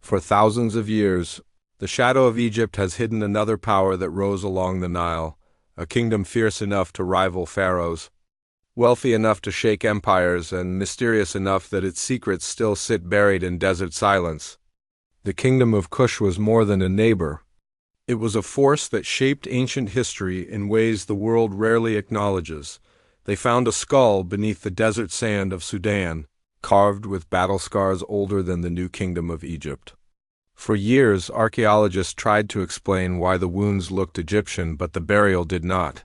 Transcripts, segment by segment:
For thousands of years, the shadow of Egypt has hidden another power that rose along the Nile, a kingdom fierce enough to rival pharaohs, wealthy enough to shake empires, and mysterious enough that its secrets still sit buried in desert silence. The Kingdom of Kush was more than a neighbor. It was a force that shaped ancient history in ways the world rarely acknowledges. They found a skull beneath the desert sand of Sudan, carved with battle scars older than the new kingdom of Egypt. For years, archaeologists tried to explain why the wounds looked Egyptian, but the burial did not.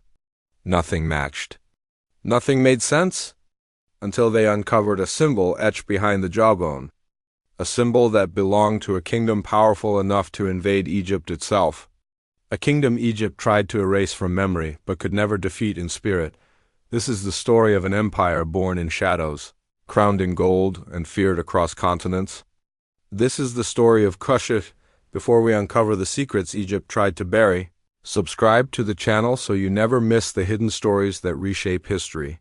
Nothing matched. Nothing made sense, until they uncovered a symbol etched behind the jawbone, a symbol that belonged to a kingdom powerful enough to invade Egypt itself. A kingdom Egypt tried to erase from memory, but could never defeat in spirit. This is the story of an empire born in shadows, crowned in gold, and feared across continents. This is the story of Kush. Before we uncover the secrets Egypt tried to bury, subscribe to the channel so you never miss the hidden stories that reshape history.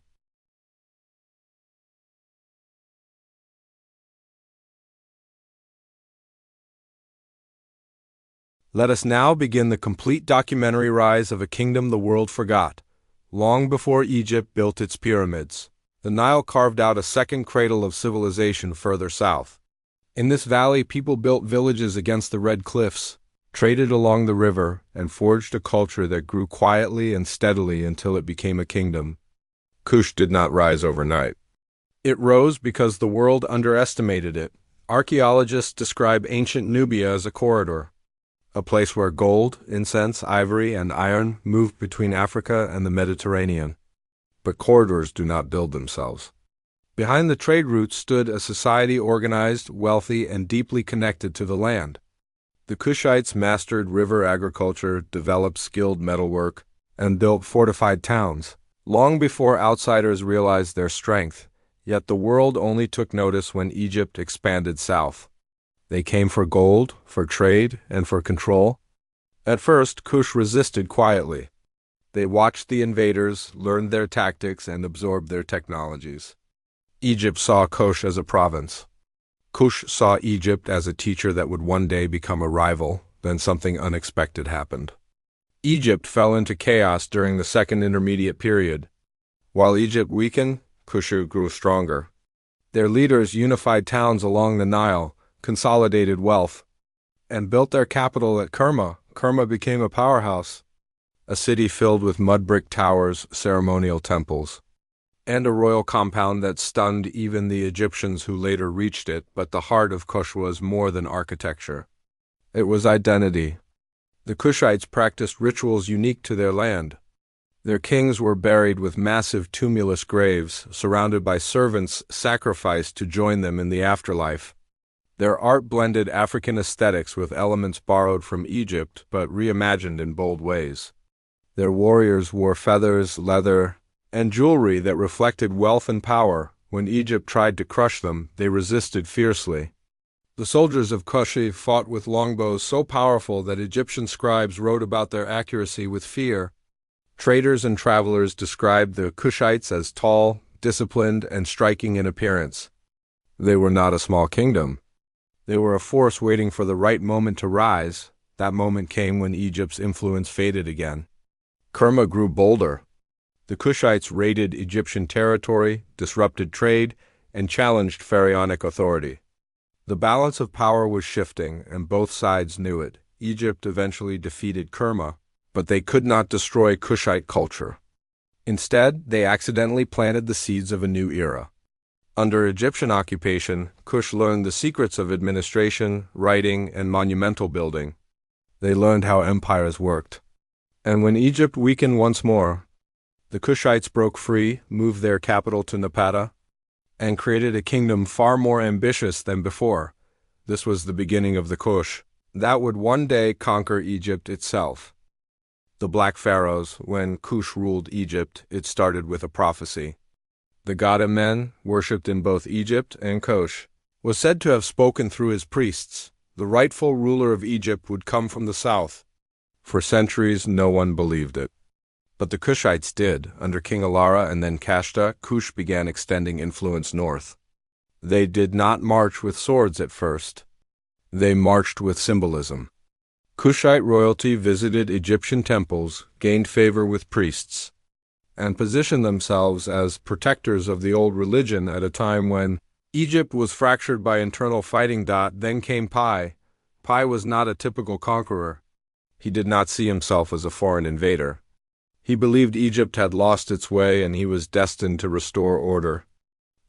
Let us now begin the complete documentary rise of a kingdom the world forgot. Long before Egypt built its pyramids, the Nile carved out a second cradle of civilization further south. In this valley, people built villages against the red cliffs, traded along the river, and forged a culture that grew quietly and steadily until it became a kingdom. Kush did not rise overnight. It rose because the world underestimated it. Archaeologists describe ancient Nubia as a corridor, a place where gold, incense, ivory, and iron moved between Africa and the Mediterranean. But corridors do not build themselves. Behind the trade routes stood a society organized, wealthy, and deeply connected to the land. The Kushites mastered river agriculture, developed skilled metalwork, and built fortified towns, long before outsiders realized their strength. Yet the world only took notice when Egypt expanded south. They came for gold, for trade, and for control. At first, Kush resisted quietly. They watched the invaders, learned their tactics, and absorbed their technologies. Egypt saw Kush as a province. Kush saw Egypt as a teacher that would one day become a rival. Then something unexpected happened. Egypt fell into chaos during the Second Intermediate Period. While Egypt weakened, Kush grew stronger. Their leaders unified towns along the Nile, consolidated wealth, and built their capital at Kerma. Kerma became a powerhouse, a city filled with mud brick towers, ceremonial temples, and a royal compound that stunned even the Egyptians who later reached it. But the heart of Kush was more than architecture. It was identity. The Kushites practiced rituals unique to their land. Their kings were buried with massive tumulus graves, surrounded by servants sacrificed to join them in the afterlife. Their art blended African aesthetics with elements borrowed from Egypt but reimagined in bold ways. Their warriors wore feathers, leather, and jewelry that reflected wealth and power. When Egypt tried to crush them, they resisted fiercely. The soldiers of Kush fought with longbows so powerful that Egyptian scribes wrote about their accuracy with fear. Traders and travelers described the Kushites as tall, disciplined, and striking in appearance. They were not a small kingdom. They were a force waiting for the right moment to rise. That moment came when Egypt's influence faded again. Kerma grew bolder. The Kushites raided Egyptian territory, disrupted trade, and challenged pharaonic authority. The balance of power was shifting, and both sides knew it. Egypt eventually defeated Kerma, but they could not destroy Kushite culture. Instead, they accidentally planted the seeds of a new era. Under Egyptian occupation, Kush learned the secrets of administration, writing, and monumental building. They learned how empires worked. And when Egypt weakened once more, the Kushites broke free, moved their capital to Napata, and created a kingdom far more ambitious than before. This was the beginning of the Kush that would one day conquer Egypt itself. The Black Pharaohs. When Kush ruled Egypt, it started with a prophecy. The god Amen, worshipped in both Egypt and Kush, was said to have spoken through his priests. The rightful ruler of Egypt would come from the south. For centuries, no one believed it. But the Kushites did. Under King Alara and then Kashta, Kush began extending influence north. They did not march with swords at first. They marched with symbolism. Kushite royalty visited Egyptian temples, gained favor with priests, and positioned themselves as protectors of the old religion at a time when Egypt was fractured by internal fighting. Then came Pi. Pi was not a typical conqueror. He did not see himself as a foreign invader. He believed Egypt had lost its way and he was destined to restore order.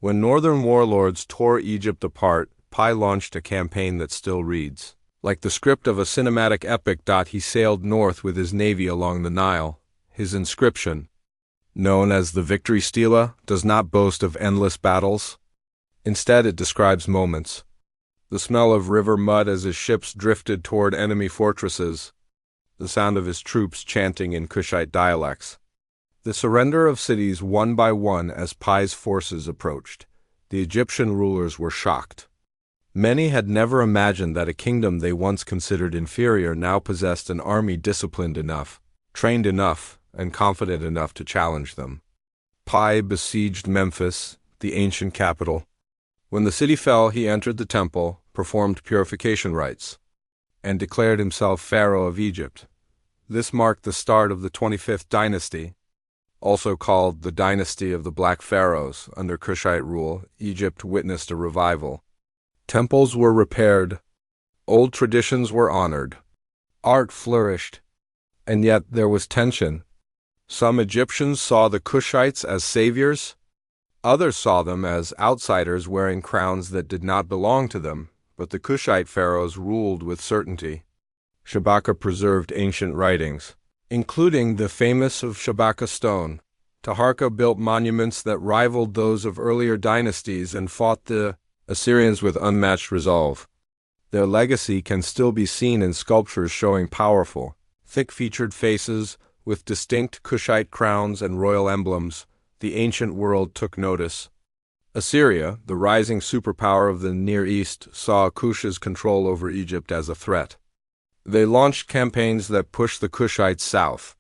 When northern warlords tore Egypt apart, Pi launched a campaign that still reads like the script of a cinematic epic. He sailed north with his navy along the Nile. His inscription, known as the Victory Stela, does not boast of endless battles. Instead, it describes moments. The smell of river mud as his ships drifted toward enemy fortresses. The sound of his troops chanting in Kushite dialects. The surrender of cities one by one as Pi's forces approached. The Egyptian rulers were shocked. Many had never imagined that a kingdom they once considered inferior now possessed an army disciplined enough, trained enough, and confident enough to challenge them. Pi besieged Memphis, the ancient capital. When the city fell, he entered the temple, performed purification rites, and declared himself Pharaoh of Egypt. This marked the start of the 25th dynasty, also called the dynasty of the Black Pharaohs. Under Kushite rule, Egypt witnessed a revival. Temples were repaired, old traditions were honored, art flourished, and yet there was tension. Some Egyptians saw the Kushites as saviors, others saw them as outsiders wearing crowns that did not belong to them, but the Kushite pharaohs ruled with certainty. Shabaka preserved ancient writings, including the famous of Shabaka stone. Taharka built monuments that rivaled those of earlier dynasties and fought the Assyrians with unmatched resolve. Their legacy can still be seen in sculptures showing powerful, thick-featured faces with distinct Kushite crowns and royal emblems. The ancient world took notice. Assyria, the rising superpower of the Near East, saw Kush's control over Egypt as a threat. They launched campaigns that pushed the Kushites south.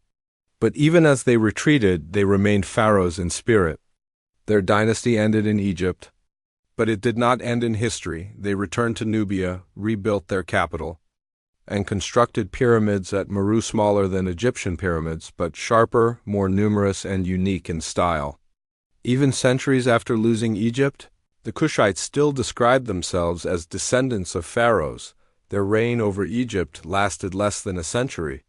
But even as they retreated, they remained pharaohs in spirit. Their dynasty ended in Egypt, but it did not end in history. They returned to Nubia, rebuilt their capital, and constructed pyramids at Meru, smaller than Egyptian pyramids, but sharper, more numerous, and unique in style. Even centuries after losing Egypt, the Kushites still described themselves as descendants of pharaohs. Their reign over Egypt lasted less than a century,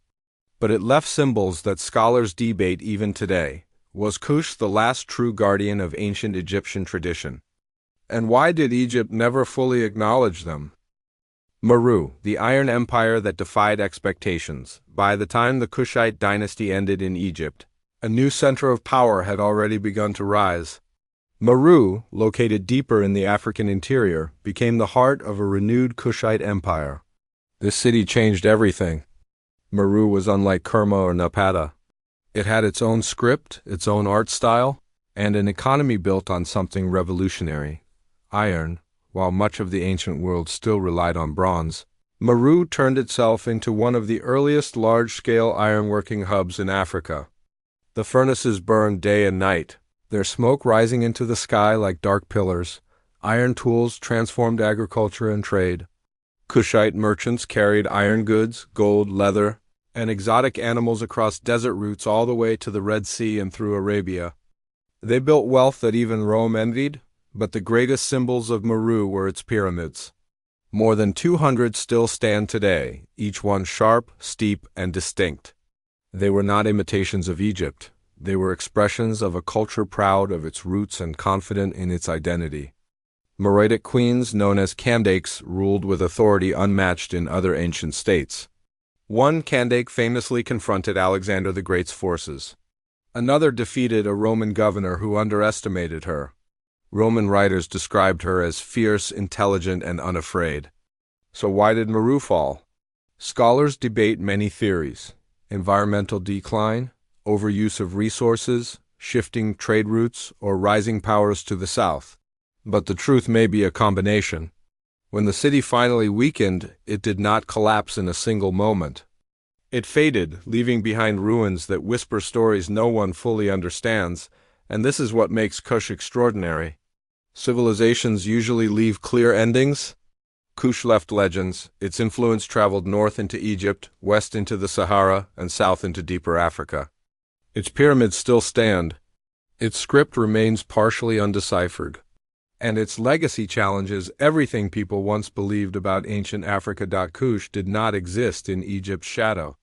but it left symbols that scholars debate even today. Was Kush the last true guardian of ancient Egyptian tradition? And why did Egypt never fully acknowledge them? Meru, the Iron Empire that defied expectations. By the time the Kushite dynasty ended in Egypt, a new center of power had already begun to rise. Meru, located deeper in the African interior, became the heart of a renewed Kushite empire. This city changed everything. Meru was unlike Kerma or Napata. It had its own script, its own art style, and an economy built on something revolutionary: iron. While much of the ancient world still relied on bronze, Meru turned itself into one of the earliest large-scale ironworking hubs in Africa. The furnaces burned day and night, their smoke rising into the sky like dark pillars. Iron tools transformed agriculture and trade. Kushite merchants carried iron goods, gold, leather, and exotic animals across desert routes all the way to the Red Sea and through Arabia. They built wealth that even Rome envied, but the greatest symbols of Meru were its pyramids. More than 200 still stand today, each one sharp, steep, and distinct. They were not imitations of Egypt. They were expressions of a culture proud of its roots and confident in its identity. Meroitic queens, known as Kandakes, ruled with authority unmatched in other ancient states. One Kandake famously confronted Alexander the Great's forces. Another defeated a Roman governor who underestimated her. Roman writers described her as fierce, intelligent, and unafraid. So why did Meru fall? Scholars debate many theories: environmental decline, overuse of resources, shifting trade routes, or rising powers to the south. But the truth may be a combination. When the city finally weakened, it did not collapse in a single moment. It faded, leaving behind ruins that whisper stories no one fully understands, and this is what makes Kush extraordinary. Civilizations usually leave clear endings, Kush left legends. Its influence traveled north into Egypt, west into the Sahara, and south into deeper Africa. Its pyramids still stand. Its script remains partially undeciphered. And its legacy challenges everything people once believed about ancient Africa. Kush did not exist in Egypt's shadow.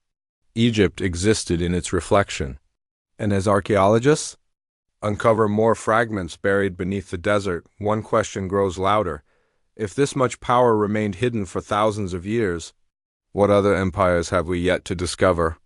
Egypt existed in its reflection. And as archaeologists uncover more fragments buried beneath the desert, one question grows louder. If this much power remained hidden for thousands of years, what other empires have we yet to discover?